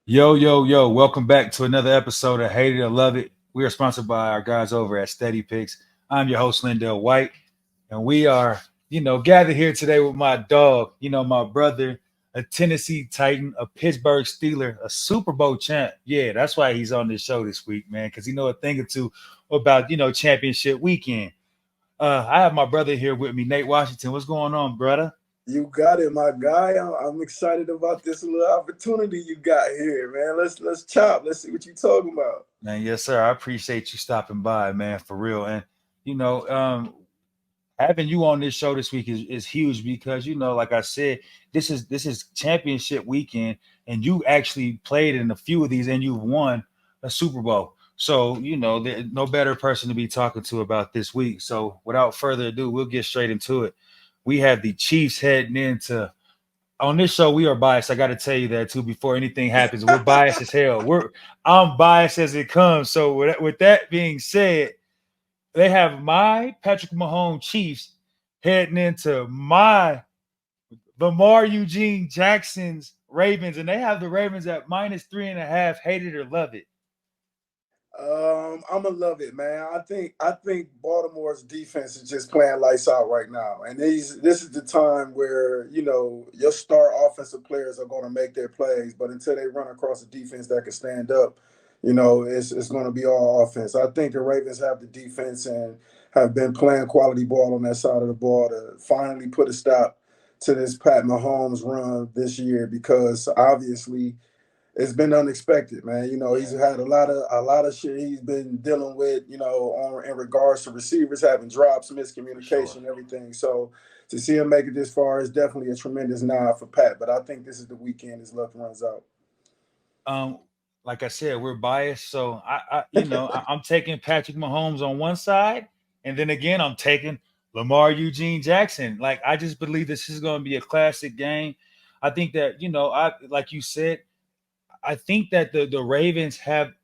Yo, yo, yo, welcome back to another episode of Hate It or Love It. We are sponsored by our guys over at SteadyPicks. I'm your host, LenDale White, and we are, gathered here today with my dog, my brother, a Tennessee Titan, a Pittsburgh Steeler, a Super Bowl champ. Yeah, that's why he's on this show this week, man, because he know a thing or two about, championship weekend. I have my brother here with me, Nate Washington. What's going on, brother? You got it, my guy. I'm excited about this little opportunity you got here, man. Let's chop. Let's see what you talking about. Man, yes, sir. I appreciate you stopping by, man, for real. And you know, um, having you on this show this week is huge because like I said, this is championship weekend, and you actually played in a few of these, and you've won a Super Bowl. So there's no better person to be talking to about this week. So without further ado, we'll get straight into it. We have the Chiefs heading into on this show. We are biased. I got to tell you that too. Before anything happens, we're biased as hell. I'm biased as it comes. So with that being said, they have my Patrick Mahomes Chiefs heading into my Lamar Eugene Jackson's Ravens, and they have the Ravens at -3.5. Hate it or love it. I'm gonna love it, man. I think Baltimore's defense is just playing lights out right now, and this is the time where your star offensive players are going to make their plays, but until they run across a defense that can stand up, it's going to be all offense. I think the Ravens have the defense and have been playing quality ball on that side of the ball to finally put a stop to this Pat Mahomes run this year because obviously it's been unexpected, man. He's Yeah, had a lot of shit he's been dealing with, on in regards to receivers having drops, for sure. miscommunication, everything. So to see him make it this far is definitely a tremendous nod for Pat. But I think this is the weekend his luck runs out. Um, like I said, we're biased, so I'm taking Patrick Mahomes on one side, and then again, I'm taking Lamar Eugene Jackson. Like I just believe this is going to be a classic game. I think that I like you said, I think that the Ravens have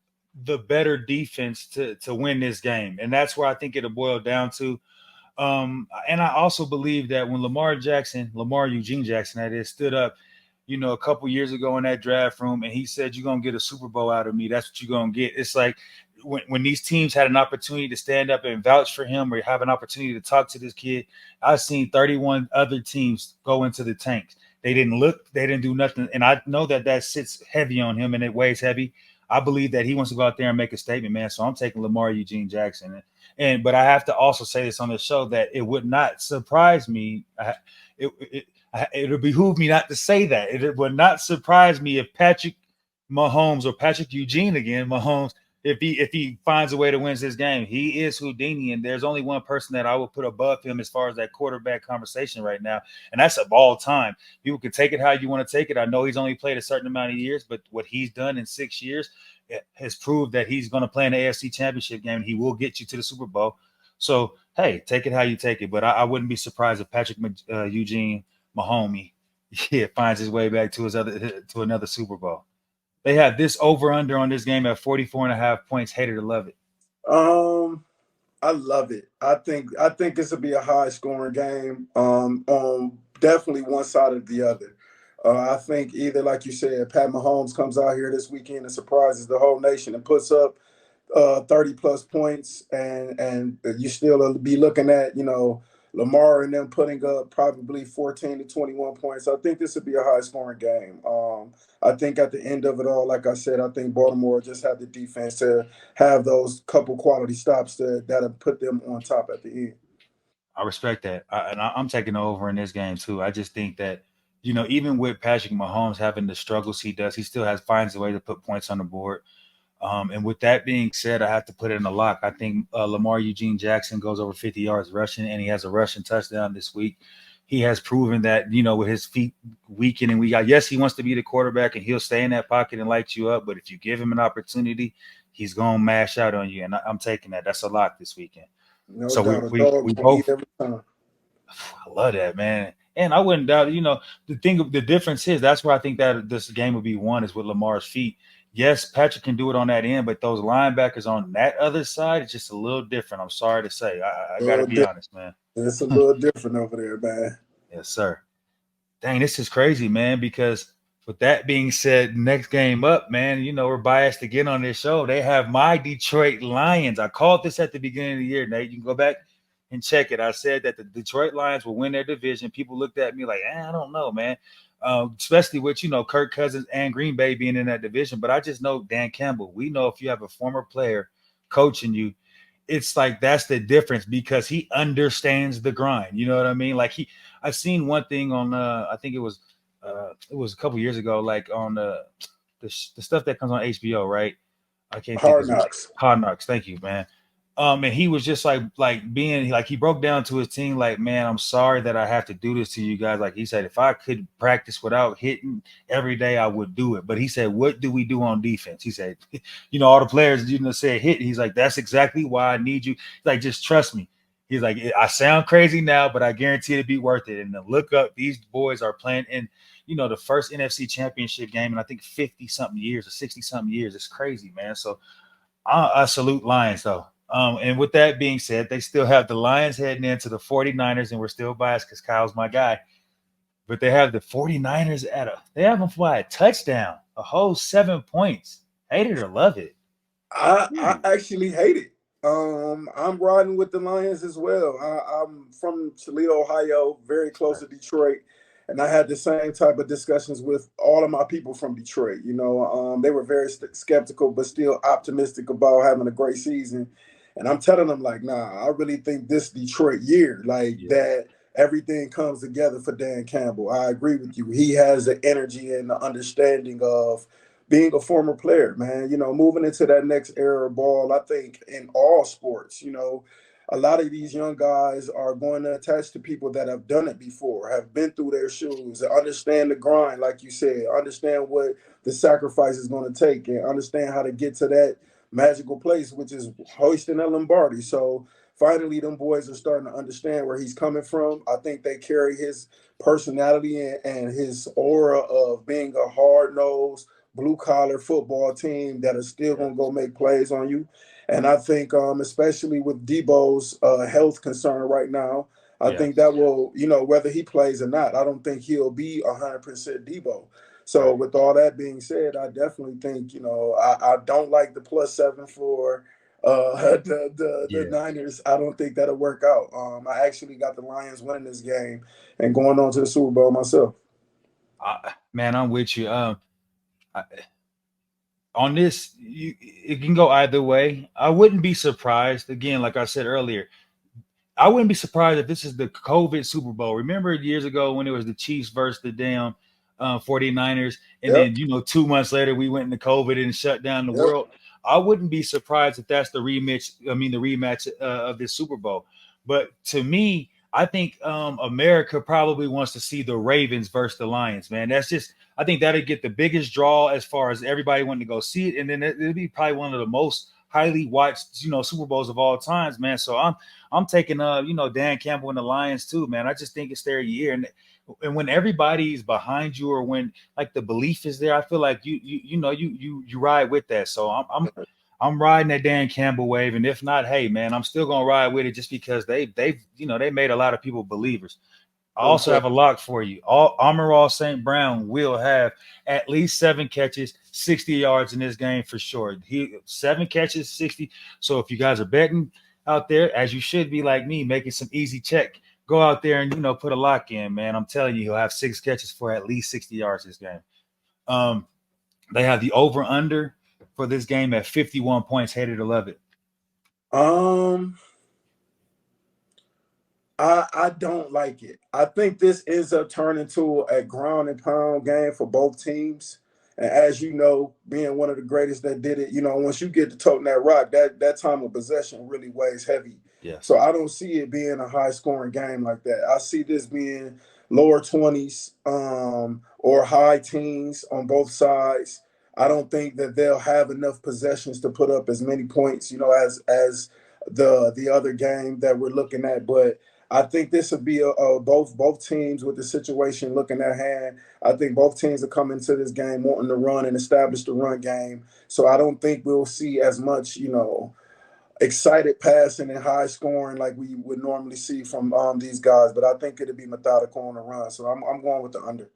the better defense to win this game, and that's where I think it'll boil down to. And I also believe that when Lamar Eugene Jackson, that is, stood up, a couple years ago in that draft room, and he said, "You're gonna get a Super Bowl out of me. That's what you're gonna get." It's like when these teams had an opportunity to stand up and vouch for him, or have an opportunity to talk to this kid. I've seen 31 other teams go into the tanks. They didn't look, they didn't do nothing, and I know that that sits heavy on him, and it weighs heavy. I believe that he wants to go out there and make a statement, man. So I'm taking Lamar Eugene Jackson. And but I have to also say this on the show that it would not surprise me. It'll behoove me not to say that. It would not surprise me if Patrick Mahomes, or Patrick Eugene again, Mahomes, if he finds a way to win this game. He is Houdini, and there's only one person that I would put above him as far as that quarterback conversation right now, and that's of all time. People can take it how you want to take it. I know he's only played a certain amount of years, but what he's done in 6 years has proved that he's going to play in the AFC Championship game. And he will get you to the Super Bowl. So hey, take it how you take it. But I wouldn't be surprised if Patrick Eugene Mahomey, yeah, finds his way back to another Super Bowl. They have this over under on this game at 44.5 points. Hated to love it. Um, I love it. I think this will be a high scoring game. On definitely one side or the other. I think either, like you said, Pat Mahomes comes out here this weekend and surprises the whole nation and puts up 30 plus points, and you still be looking at Lamar and them putting up probably 14 to 21 points. I think this would be a high scoring game. I think at the end of it all, like I said, I think Baltimore just have the defense to have those couple quality stops that'll put them on top at the end. I respect that, I'm taking over in this game too. I just think that even with Patrick Mahomes having the struggles he does, he still has finds a way to put points on the board. And with that being said, I have to put it in a lock. I think Lamar Eugene Jackson goes over 50 yards rushing, and he has a rushing touchdown this week. He has proven that, with his feet weak in and weak out, yes, he wants to be the quarterback and he'll stay in that pocket and light you up. But if you give him an opportunity, he's going to mash out on you. And I'm taking that. That's a lock this weekend. No So doubt, a dog we gonna eat both, every time. I love that, man. And I wouldn't doubt, the difference is that's where I think that this game would be won is with Lamar's feet. Yes, Patrick can do it on that end, but those linebackers on that other side, it's just a little different. I'm sorry to say. I got to be honest, man. It's a little different over there, man. Yes, sir. Dang, this is crazy, man, because With that being said, next game up, man, we're biased again on this show. They have my Detroit Lions. I called this at the beginning of the year, Nate. You can go back and check it. I said that the Detroit Lions will win their division. People looked at me like, I don't know, man. Especially with, Kirk Cousins and Green Bay being in that division. But I just know Dan Campbell. We know if you have a former player coaching you, it's like that's the difference because he understands the grind. You know what I mean? Like I seen one thing on I think it was a couple years ago, like on the stuff that comes on HBO, right? I can't think of Hard it. Knocks. Hard Knocks. Thank you, man. And he was just like being like he broke down to his team like, man, I'm sorry that I have to do this to you guys. Like he said, if I could practice without hitting every day, I would do it. But he said, what do we do on defense? He said, all the players said hit. He's like, that's exactly why I need you. He's like, just trust me. He's like, I sound crazy now, but I guarantee it'll be worth it. And then look up, these boys are playing in, the first NFC championship game in I think 50 something years or 60 something years. It's crazy, man. So I salute Lions though. And with that being said, they still have the Lions heading into the 49ers, and we're still biased because Kyle's my guy. But they have the 49ers they have them fly a touchdown, a whole 7 points. Hate it or love it. I actually hate it. I'm riding with the Lions as well. I'm from Toledo, Ohio, very close to Detroit, and I had the same type of discussions with all of my people from Detroit. They were very skeptical, but still optimistic about having a great season. And I'm telling them like, nah, I really think this Detroit year, like Yeah. that, everything comes together for Dan Campbell. I agree with you. He has the energy and the understanding of being a former player, man, moving into that next era of ball. I think in all sports, a lot of these young guys are going to attach to people that have done it before, have been through their shoes, understand the grind, like you said, understand what the sacrifice is going to take, and understand how to get to that magical place, which is hoisting a Lombardi. So finally, them boys are starting to understand where he's coming from. I think they carry his personality and his aura of being a hard nosed, blue collar football team that is still Yeah. going to go make plays on you. And I think, especially with Debo's health concern right now, I Yeah. think that will, whether he plays or not, I don't think he'll be 100% Debo. So, Right. with all that being said, I definitely think, I don't like the +7 for the Yeah. Niners. I don't think that'll work out. I actually got the Lions winning this game and going on to the Super Bowl myself. Man, I'm with you. I, on this, it can go either way. I wouldn't be surprised. Again, like I said earlier, I wouldn't be surprised if this is the COVID Super Bowl. Remember years ago when it was the Chiefs versus the damn 49ers, and then Yep. 2 months later we went into COVID and shut down the Yep. world. I wouldn't be surprised if that's the rematch. I mean, the rematch of this Super Bowl. But to me, I think America probably wants to see the Ravens versus the Lions. Man, that's just. I think that'd get the biggest draw as far as everybody wanting to go see it, and then it'd be probably one of the most highly watched, Super Bowls of all times, man. So I'm taking Dan Campbell and the Lions too, man. I just think it's their year, and when everybody's behind you or when like the belief is there, I feel like you ride with that. So I'm riding that Dan Campbell wave, and if not, hey man, I'm still gonna ride with it just because they made a lot of people believers. I also Okay. have a lock for you. All Amon St. Brown will have at least 7 catches, 60 yards in this game for sure. He 7 catches, 60. So if you guys are betting out there, as you should be like me, making some easy check, go out there and put a lock in, man. I'm telling you, he'll have 6 catches for at least 60 yards this game. Um, they have the over under for this game at 51 points. Hated to love it. Um, I don't like it. I think this ends up turning to a ground and pound game for both teams. And as you know, being one of the greatest that did it, once you get to toting that rock, that time of possession really weighs heavy. Yes. So I don't see it being a high scoring game like that. I see this being lower 20s or high teens on both sides. I don't think that they'll have enough possessions to put up as many points, as the other game that we're looking at. But I think this would be both teams with the situation looking at hand. I think both teams are coming to this game wanting to run and establish the run game. So I don't think we'll see as much, excited passing and high scoring like we would normally see from these guys. But I think it'll be methodical on the run. So I'm going with the under.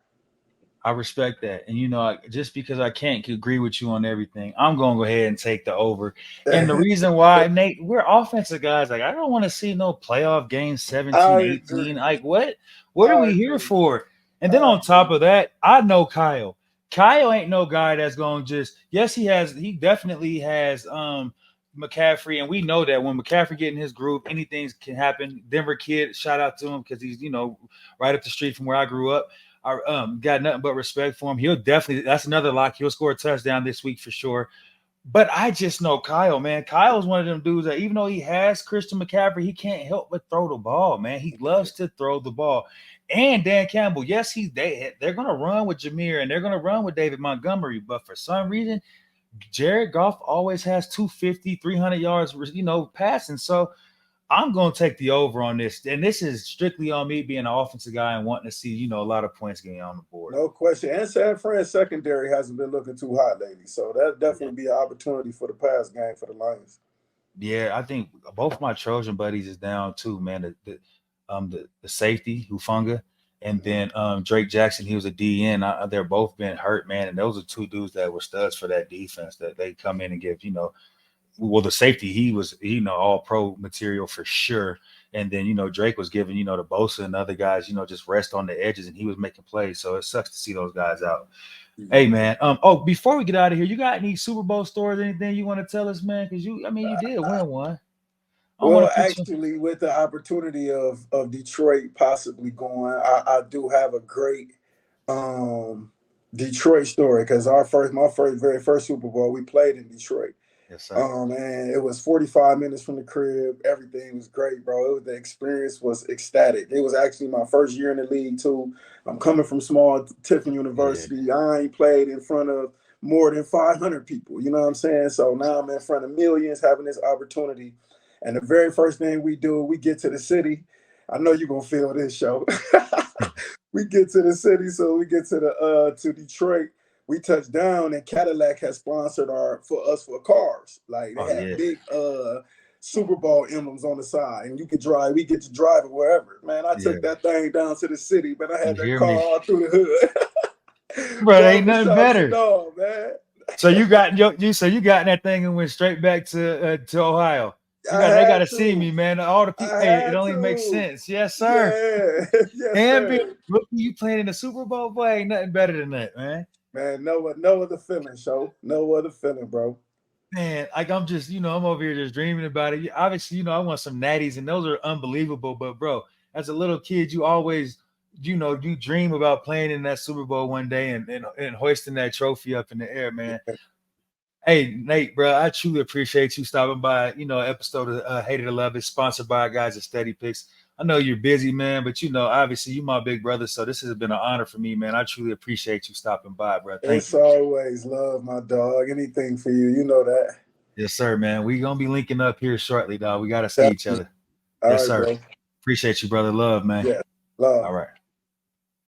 I respect that. And just because I can't agree with you on everything, I'm gonna go ahead and take the over. And the reason why, Nate, we're offensive guys. Like, I don't want to see no playoff games 17, I 18. agree. Like, what are I we here agree. for? And then I on top agree. of that, I know Kyle. Kyle ain't no guy that's gonna just, yes, he definitely has McCaffrey, and we know that when McCaffrey get in his groove, anything can happen. Denver kid, shout out to him because he's right up the street from where I grew up. I got nothing but respect for him. He'll definitely, that's another lock. He'll score a touchdown this week for sure. But I just know Kyle, man. Kyle's one of them dudes that even though he has Christian McCaffrey, he can't help but throw the ball, man. He loves to throw the ball. And Dan Campbell, yes, they're gonna run with Jameer and they're gonna run with David Montgomery, but for some reason, Jared Goff always has 250, 300 yards, passing. So I'm going to take the over on this. And this is strictly on me being an offensive guy and wanting to see, a lot of points getting on the board. No question. And San Fran's secondary hasn't been looking too hot lately. So that'll Yeah. definitely be an opportunity for the pass game for the Lions. Yeah, I think both my Trojan buddies is down too, man. The safety Hufunga, and then Drake Jackson. He was a DN. They're both been hurt, man. And those are two dudes that were studs for that defense. That they come in and give, well, the safety, he was, all pro material for sure. And then, Drake was giving, the Bosa and other guys, just rest on the edges, and he was making plays. So it sucks to see those guys out. Hey, man. Before we get out of here, you got any Super Bowl stories, anything you want to tell us, man? Because you did win one. I don't want Well, to put you. actually, with the opportunity of Detroit possibly going, I do have a great um, Detroit story because very first Super Bowl we played in Detroit. Yes, sir. And it was 45 minutes from the crib. Everything was great, bro. The experience was ecstatic. It was actually my first year in the league too. I'm coming from small Tiffin Yeah. University. I ain't played in front of more than 500 people. You know what I'm saying? So now I'm in front of millions, having this opportunity. And the very first thing we do, we get to the city. I know you're gonna feel this show. We get to the city, so we get to Detroit. We touched down, and Cadillac has sponsored for cars. Like they Oh, had yeah. big Super Bowl emblems on the side, and you could drive. We get to drive it wherever. Man, I Yeah. took that thing down to the city, but I You had that hear car me? all through the hood. Bro, ain't nothing Barbershops and better. all, man. So you got you got that thing and went straight back to Ohio. I They got had to see me, to. man. All the people. I Hey, it had only makes to. sense. Yes, sir. Yeah. Yes, And being sir. rookie, you playing in the Super Bowl, boy, ain't nothing better than that, man. Man, no other feeling, show. No other feeling, bro. Man, like I'm just, I'm over here just dreaming about it. Obviously, I want some natties, and those are unbelievable. But bro, as a little kid, you always, you dream about playing in that Super Bowl one day and hoisting that trophy up in the air, man. Hey, Nate, bro, I truly appreciate you stopping by. Episode of Hate It or Love It, sponsored by our guys at SteadyPicks. I know you're busy, man, but obviously you my big brother, so this has been an honor for me, man. I truly appreciate you stopping by, bro. Thank It's you. always love, my dog. Anything for you. You know that. Yes, sir, man. We gonna be linking up here shortly, dog. We gotta see each Definitely. other. All Yes, right, sir. bro. Appreciate you, brother. Love, man. Yeah. All Love. right.